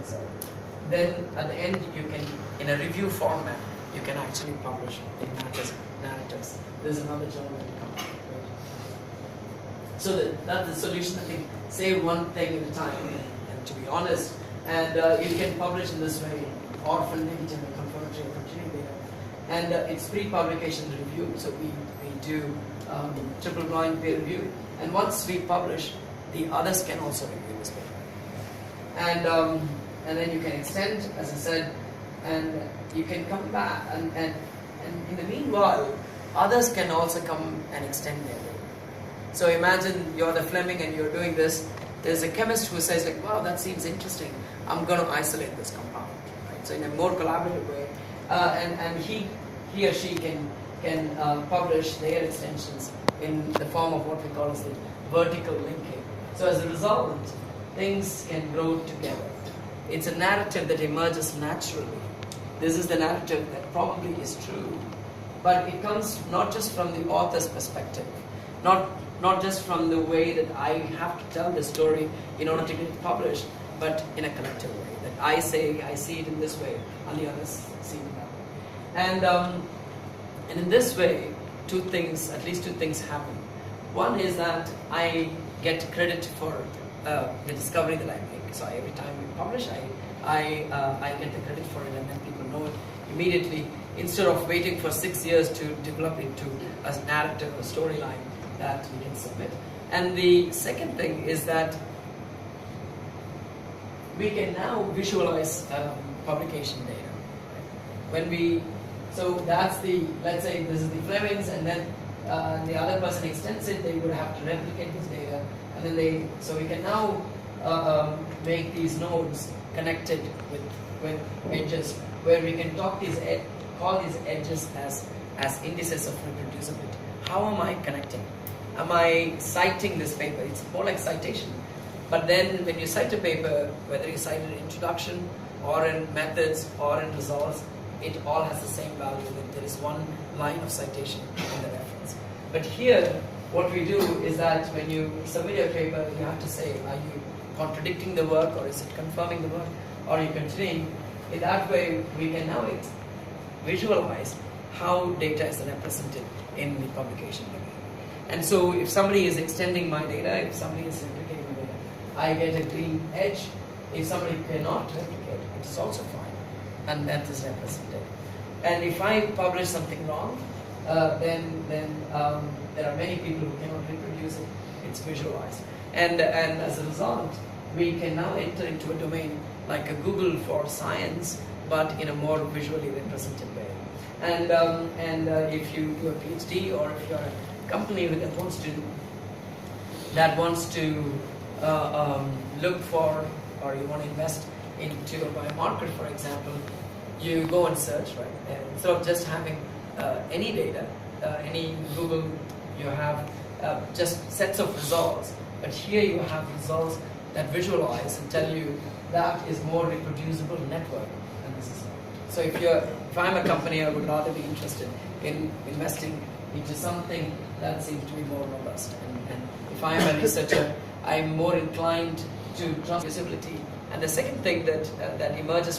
So then at the end you can, in a review format, you can actually publish in narratives. There's another journal that will come out. So that's the solution. I think say one thing at a time, and to be honest, and you can publish in this way, orphan, negative, and confirmatory, continuing data. And it's pre-publication review, so we do triple blind peer review, and once we publish, the others can also review this paper. And then you can extend, as I said, and you can come back, and in the meanwhile, others can also come and extend their data. So imagine you're the Fleming and you're doing this. There's a chemist who says like, wow, that seems interesting. I'm going to isolate this compound. Right? So in a more collaborative way, and he or she can publish their extensions in the form of what we call as the vertical linking. So as a result, things can grow together. It's a narrative that emerges naturally. This is the narrative that probably is true, but it comes not just from the author's perspective, not just from the way that I have to tell the story in order to get it published, but in a collective way. That I say, I see it in this way, and the others see it that way. And in this way, at least two things happen. One is that I get credit for the discovery that I make. So every time we publish, I get the credit for it, and then people know it immediately, instead of waiting for 6 years to develop into a narrative or storyline that we can submit. And the second thing is that we can now visualize publication data. So that's let's say this is the Flemings, and then the other person extends it, they would have to replicate this data, and then so we can now make these nodes connected with edges, where we can call these edges as indices of reproducibility. How am I connecting? Am I citing this paper? It's more like citation. But then when you cite a paper, whether you cite it in introduction or in methods or in results, it all has the same value, that there is one line of citation in the reference. But here, what we do is that when you submit your paper, you have to say, are you contradicting the work, or is it confirming the work, or are you continuing? In that way, we can now visualize how data is represented in the publication domain. And so if somebody is extending my data, if somebody is replicating my data, I get a green edge. If somebody cannot replicate, it is also fine, and that is represented. And if I publish something wrong, then there are many people who cannot reproduce it. It's visualized, and as a result, we can now enter into a domain like a Google for science, but in a more visually represented way. And if you do a PhD, or if you're a company that wants to look for, or you want to invest into a biomarker, for example, you go and search, right? And instead of just having any data, any Google, you have just sets of results. But here you have results that visualize and tell you that is more reproducible network. And this is so. If I'm a company, I would rather be interested in investing into something that seems to be more robust. And if I am a researcher, I'm more inclined to trust usability. And the second thing that emerges